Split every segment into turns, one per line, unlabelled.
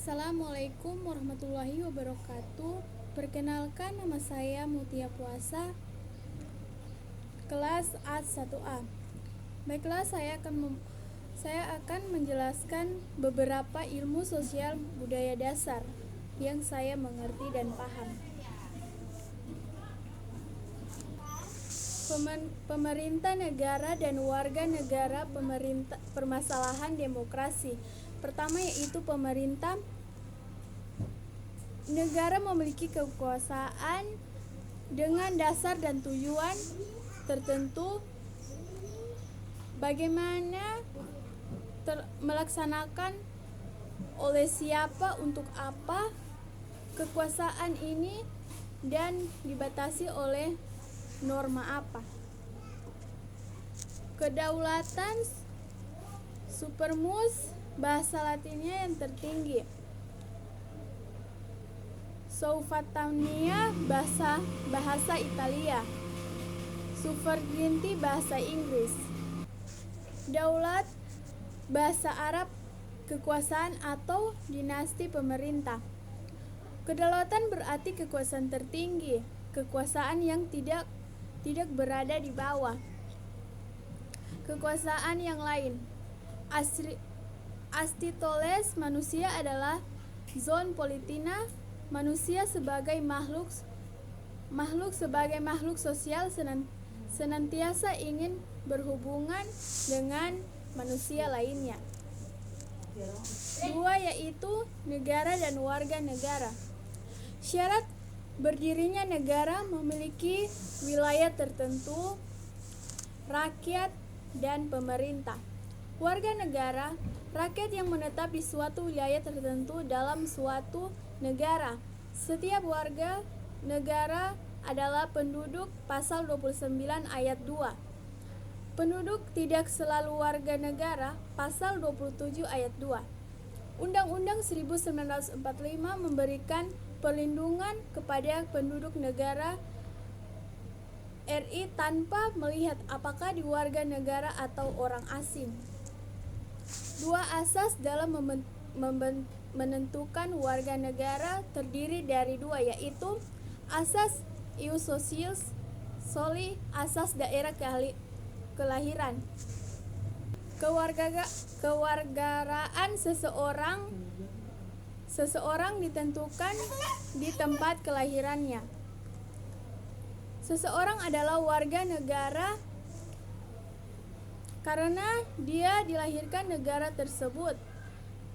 Assalamualaikum warahmatullahi wabarakatuh. Perkenalkan, nama saya Mutia Puasa, kelas A1A. Baiklah, saya akan menjelaskan beberapa ilmu sosial budaya dasar yang saya mengerti dan paham. Pemerintah negara dan warga negara, permasalahan demokrasi. Pertama yaitu pemerintah negara memiliki kekuasaan dengan dasar dan tujuan tertentu. Bagaimana melaksanakan, oleh siapa, untuk apa kekuasaan ini, dan dibatasi oleh norma apa. Kedaulatan supremamus, bahasa Latinnya yang tertinggi. Souverainty, bahasa Italia. Sovereignty, bahasa Inggris. Daulat, bahasa Arab, kekuasaan atau dinasti pemerintah. Kedaulatan berarti kekuasaan tertinggi, kekuasaan yang tidak berada di bawah kekuasaan yang lain. Aristoteles, manusia adalah zoon politina, manusia sebagai makhluk sosial senantiasa ingin berhubungan dengan manusia lainnya. Dua yaitu negara dan warga negara. Syarat berdirinya negara memiliki wilayah tertentu, rakyat, dan pemerintah. Warga negara, rakyat yang menetap di suatu wilayah tertentu dalam suatu negara. Setiap warga negara adalah penduduk, pasal 29 ayat 2. Penduduk tidak selalu warga negara, pasal 27 ayat 2. Undang-Undang 1945 memberikan perlindungan kepada penduduk negara RI tanpa melihat apakah di warga negara atau orang asing. Dua asas dalam menentukan warga negara terdiri dari dua, yaitu asas ius socius soli, asas daerah kelahiran. Kewargaraan seseorang ditentukan di tempat kelahirannya. Seseorang adalah warga negara karena dia dilahirkan negara tersebut.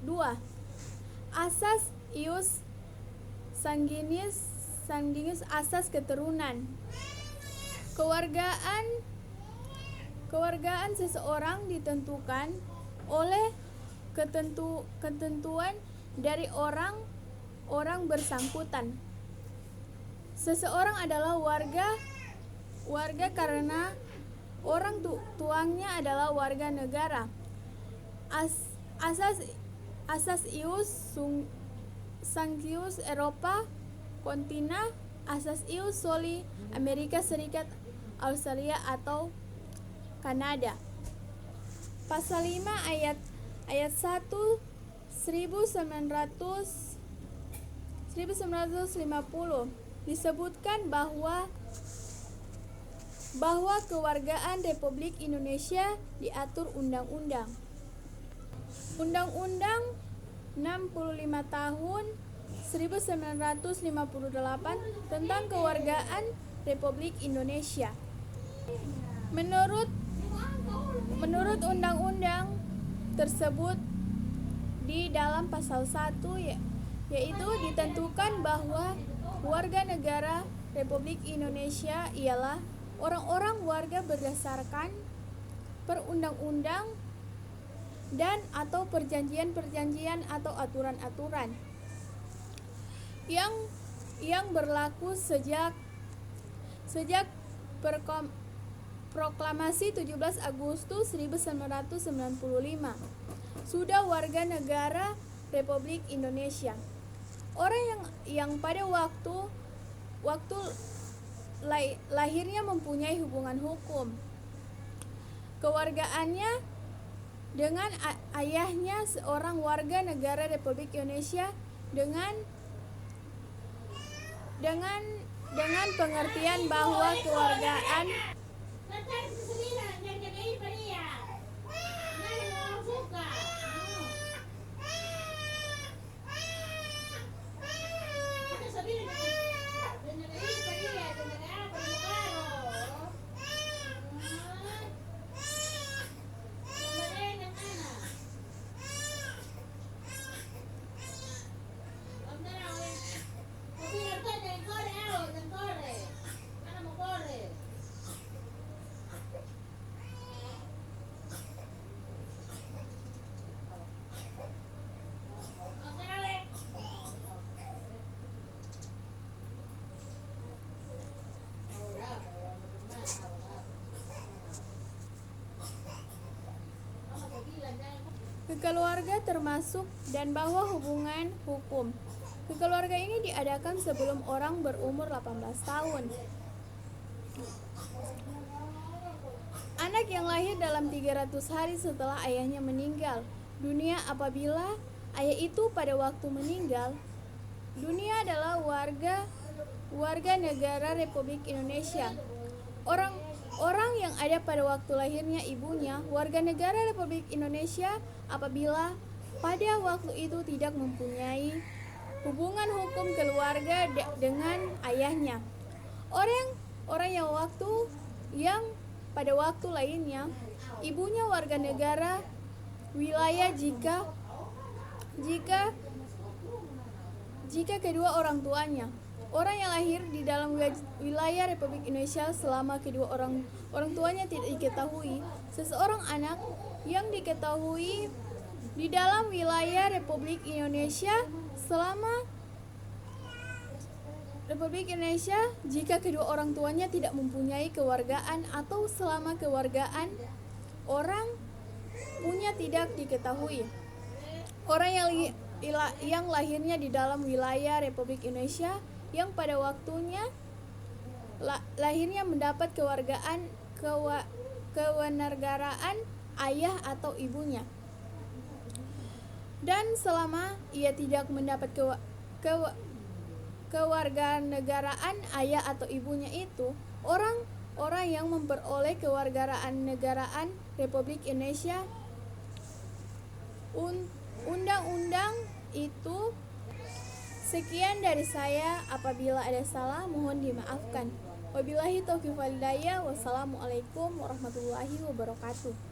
2. Asas ius sanguinis, asas keturunan. Kewargaan seseorang ditentukan oleh ketentuan dari orang bersangkutan. Seseorang adalah warga karena orang tuangnya adalah warga negara. Asas ius sanguinis Eropa kontina, asas ius soli Amerika Serikat, Australia atau Kanada. Pasal 5 ayat 1 1950 disebutkan bahwa kewargaan Republik Indonesia diatur undang-undang 65 tahun 1958 tentang kewargaan Republik Indonesia. Menurut undang-undang tersebut, di dalam pasal 1 yaitu ditentukan bahwa warga negara Republik Indonesia ialah orang-orang warga berdasarkan perundang-undang dan atau perjanjian-perjanjian atau aturan-aturan yang berlaku sejak Proklamasi 17 Agustus 1995 sudah warga negara Republik Indonesia. Orang yang pada waktu lahirnya mempunyai hubungan hukum kewargaannya dengan ayahnya seorang warga negara Republik Indonesia dengan pengertian bahwa kewargaan kekeluarga termasuk dan bahwa hubungan hukum. Kekeluarga ini diadakan sebelum orang berumur 18 tahun. Anak yang lahir dalam 300 hari setelah ayahnya meninggal dunia apabila ayah itu pada waktu meninggal dunia adalah warga negara Republik Indonesia. Orang yang ada pada waktu lahirnya ibunya warga negara Republik Indonesia apabila pada waktu itu tidak mempunyai hubungan hukum keluarga dengan ayahnya. Orang yang pada waktu lainnya ibunya warga negara wilayah jika kedua orang tuanya orang yang lahir di dalam wilayah Republik Indonesia selama kedua orang tuanya tidak diketahui. Seseorang anak yang diketahui di dalam wilayah Republik Indonesia selama Republik Indonesia jika kedua orang tuanya tidak mempunyai kewargaan atau selama kewargaan orang punya tidak diketahui. Orang yang lahirnya di dalam wilayah Republik Indonesia yang pada waktunya lahirnya mendapat kewarganegaraan ayah atau ibunya. Dan selama ia tidak mendapat kewarganegaraan ayah atau ibunya itu, orang yang memperoleh kewarganegaraan Republik Indonesia undang-undang itu. Sekian dari saya, apabila ada salah mohon dimaafkan. Wabillahi taufiq wal hidayah. Wassalamualaikum warahmatullahi wabarakatuh.